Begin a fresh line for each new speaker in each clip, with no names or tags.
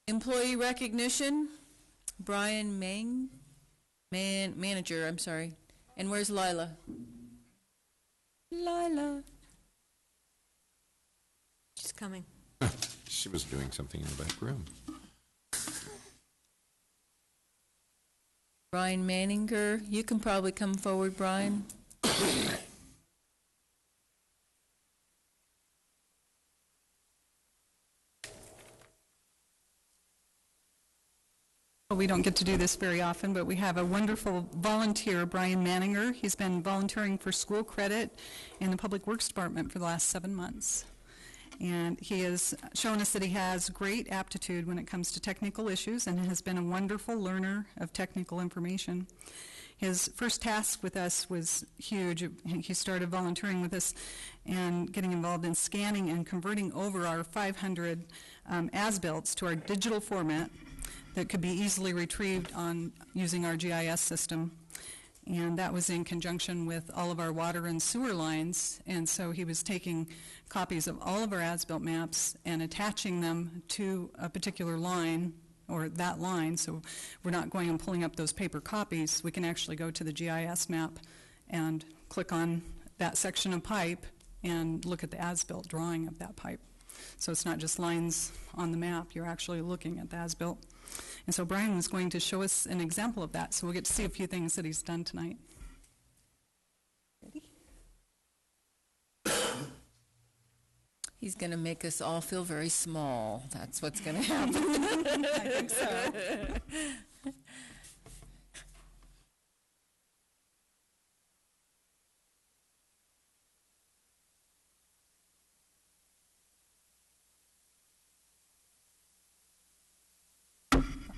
Employee recognition, Brian Manager, I'm sorry. And where's Lila? Lila.
She's coming.
She was doing something in the back room.
Brian Maninger, you can probably come forward, Brian.
We don't get to do this very often, but we have a wonderful volunteer, Brian Maninger. He's been volunteering for school credit in the Public Works Department for the last 7 months. And he has shown us that he has great aptitude when it comes to technical issues and has been a wonderful learner of technical information. His first task with us was huge. He started volunteering with us and getting involved in scanning and converting over our 500 as-built to our digital format that could be easily retrieved on using our GIS system. And that was in conjunction with all of our water and sewer lines. And so he was taking copies of all of our as-built maps and attaching them to a particular line, or that line, so we're not going and pulling up those paper copies. We can actually go to the GIS map and click on that section of pipe and look at the as-built drawing of that pipe. So it's not just lines on the map, you're actually looking at the as-built. And so Brian was going to show us an example of that, so we'll get to see a few things that he's done tonight. Ready?
He's going to make us all feel very small. That's what's going to happen.
I think so.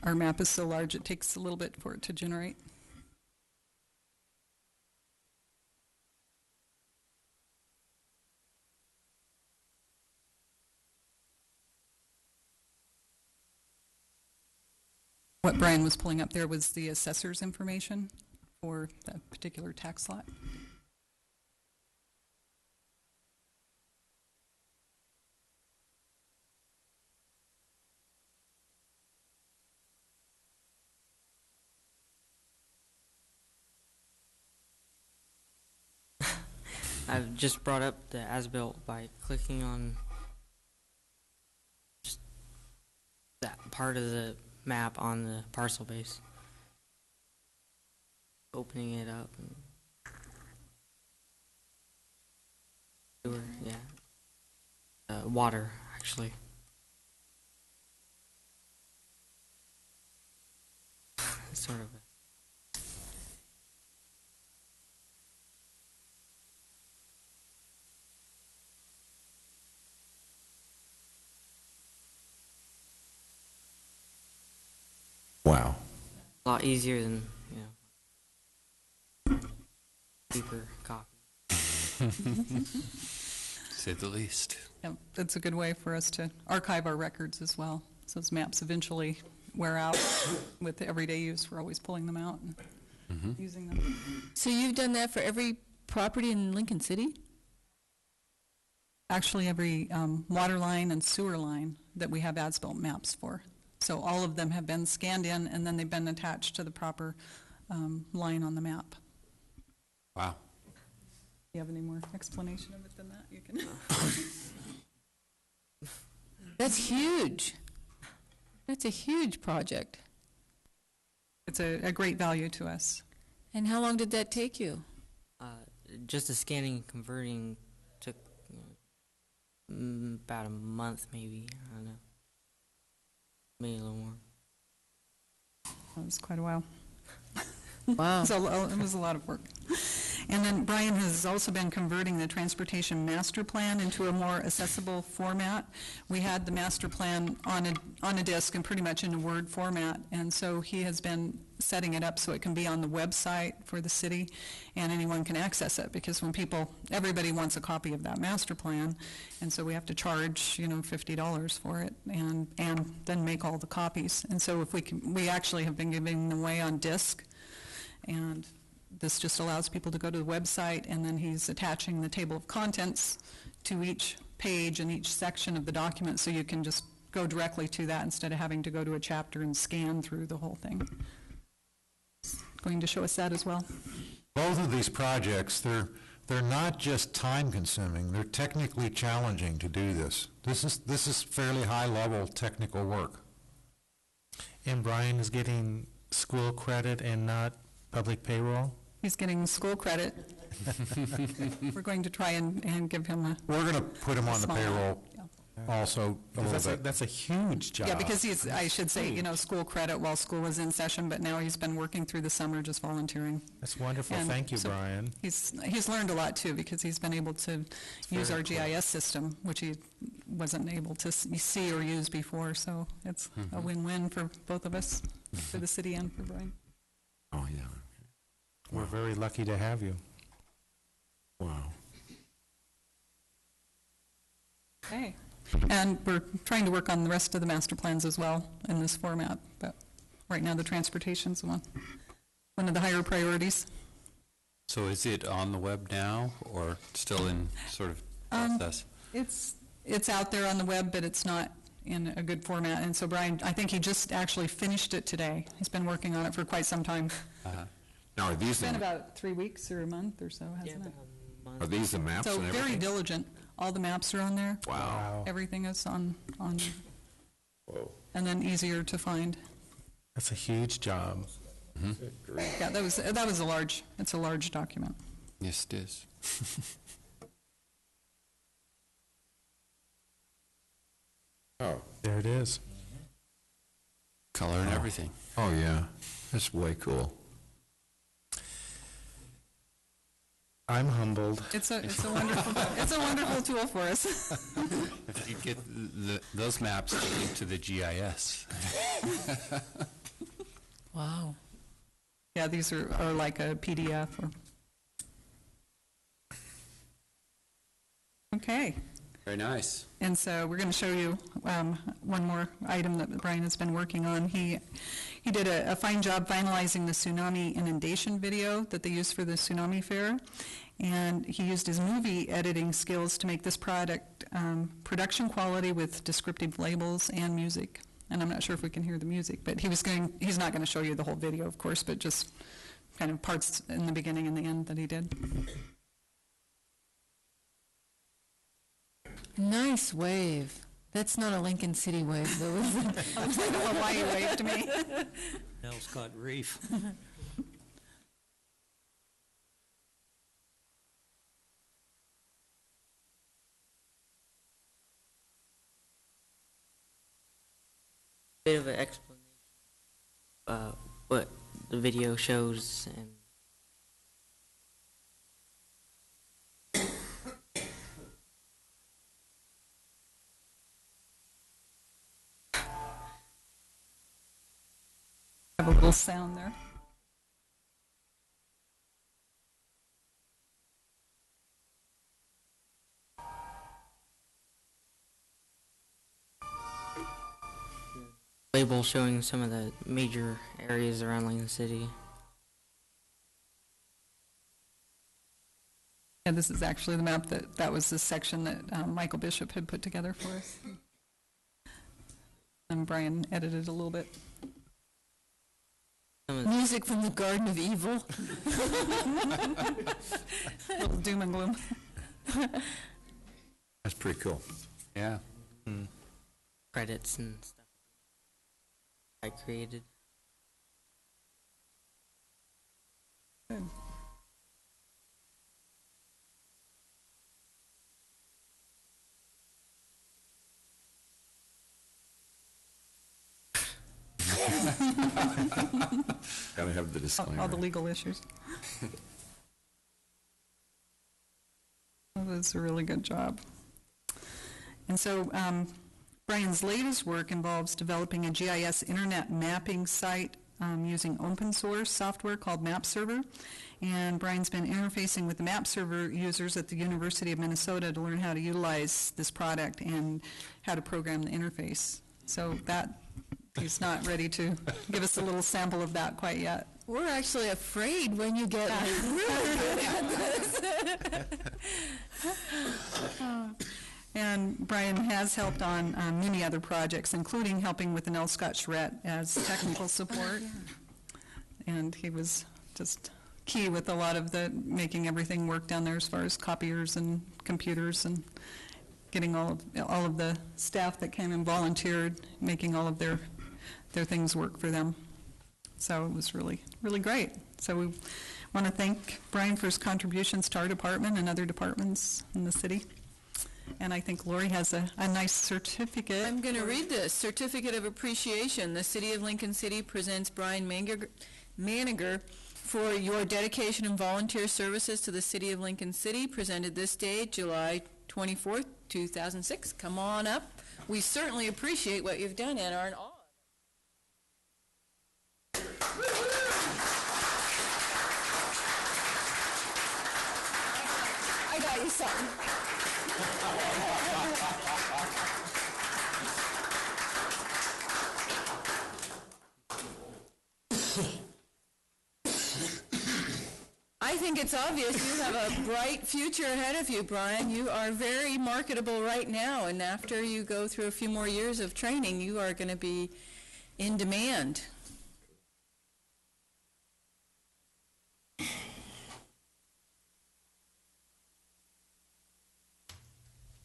Our map is so large it takes a little bit for it to generate. What Brian was pulling up there was the assessor's information for that particular tax lot.
I've just brought up the as-built by clicking on just that part of the map on the parcel base. Opening it up. And yeah. Water, actually. Sort of.
Wow.
A lot easier than, paper copy.
Say the least.
Yeah, that's a good way for us to archive our records as well. So those maps eventually wear out with everyday use. We're always pulling them out and using them.
So you've done that for every property in Lincoln City?
Actually, every water line and sewer line that we have as-built maps for. So all of them have been scanned in, and then they've been attached to the proper line on the map.
Wow.
Do you have any more explanation of it than that? You can.
That's huge. That's a huge project.
It's a great value to us.
And how long did that take you?
Just the scanning and converting took about a month, maybe. I don't know. Maybe a little more.
That was quite a while.
Wow.
So it was a lot of work. And then Brian has also been converting the transportation master plan into a more accessible format. We had the master plan on a disc and pretty much in a Word format, and so he has been setting it up so it can be on the website for the city and anyone can access it, because when everybody wants a copy of that master plan, and so we have to charge $50 for it and then make all the copies. And so if we actually have been giving them away on disc, and this just allows people to go to the website, and then he's attaching the table of contents to each page and each section of the document, so you can just go directly to that instead of having to go to a chapter and scan through the whole thing. Going to show us that as well.
Both of these projects, they're not just time-consuming, they're technically challenging to do this. This is fairly high-level technical work.
And Brian is getting school credit and not public payroll?
He's getting school credit. We're going to try and give him a
We're going to put him on the
small-
payroll
yeah.
also a little bit.
That's a huge job.
Yeah, because he's, I should say, school credit while school was in session, but now he's been working through the summer just volunteering.
That's wonderful.
And
Thank you,
so
Brian.
He's learned a lot too, because he's been able to use our GIS system, which he wasn't able to see or use before, so it's a win-win for both of us, for the city and for Brian.
Oh, yeah.
We're very lucky to have you.
Wow.
Okay. And we're trying to work on the rest of the master plans as well in this format, but right now the transportation's one of the higher priorities.
So is it on the web now or still in sort of process?
It's out there on the web, but it's not in a good format. And so Brian, I think he just actually finished it today. He's been working on it for quite some time.
Now, are these
It's been
the,
about 3 weeks or a month or so, hasn't it?
are these the maps
So
and
very
everything?
diligent. All the maps are on there.
Wow.
Everything is on,
Whoa.
and then easier to find.
That's a huge job.
Yeah, that was it's a large document.
Yes, it is.
Oh.
There it is.
Color and everything.
Oh, yeah. That's way cool.
I'm humbled.
It's a wonderful tool for us.
If you get those maps to the GIS.
Wow.
Yeah, these are like a PDF or. Okay.
Very nice.
And so we're going to show you one more item that Brian has been working on. He did a fine job finalizing the tsunami inundation video that they used for the tsunami fair, and he used his movie editing skills to make this product production quality with descriptive labels and music. And I'm not sure if we can hear the music, but he's not going to show you the whole video, of course, but just kind of parts in the beginning and the end that he did.
Nice wave. That's not a Lincoln City wave, though, is it?
Looks like a Hawaii wave to me.
Scott Reef. Bit of an explanation what the video shows and
Have a little sound there.
label showing some of the major areas around Lincoln City.
And this is actually the map that was the section that Michael Bishop had put together for us. And Brian edited a little bit.
Some of the
Music from the Garden of Evil.
A little doom and gloom.
That's pretty cool.
Yeah.
credits and stuff I created.
Good.
Gotta have the disclaimer.
All the legal issues. That was a really good job. And so Brian's latest work involves developing a GIS internet mapping site using open source software called MapServer. And Brian's been interfacing with the MapServer users at the University of Minnesota to learn how to utilize this product and how to program the interface. So that, he's not ready to give us a little sample of that quite yet.
We're actually afraid when you get really good at this.
And Brian has helped on many other projects, including helping with the Nell Scott Charrette as technical support. And he was just key with a lot of the, making everything work down there as far as copiers and computers and getting all of the staff that came and volunteered, making all of their things work for them. So it was really, really great. So we want to thank Brian for his contributions to our department and other departments in the city. And I think Lori has a nice certificate.
I'm going to read this. Certificate of Appreciation. The City of Lincoln City presents Brian Maninger for your dedication and volunteer services to the City of Lincoln City, presented this day, July 24th, 2006. Come on up. We certainly appreciate what you've done and are in awe. I got you something. I think it's obvious you have a bright future ahead of you, Brian. You are very marketable right now, and after you go through a few more years of training, you are going to be in demand.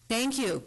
Thank you.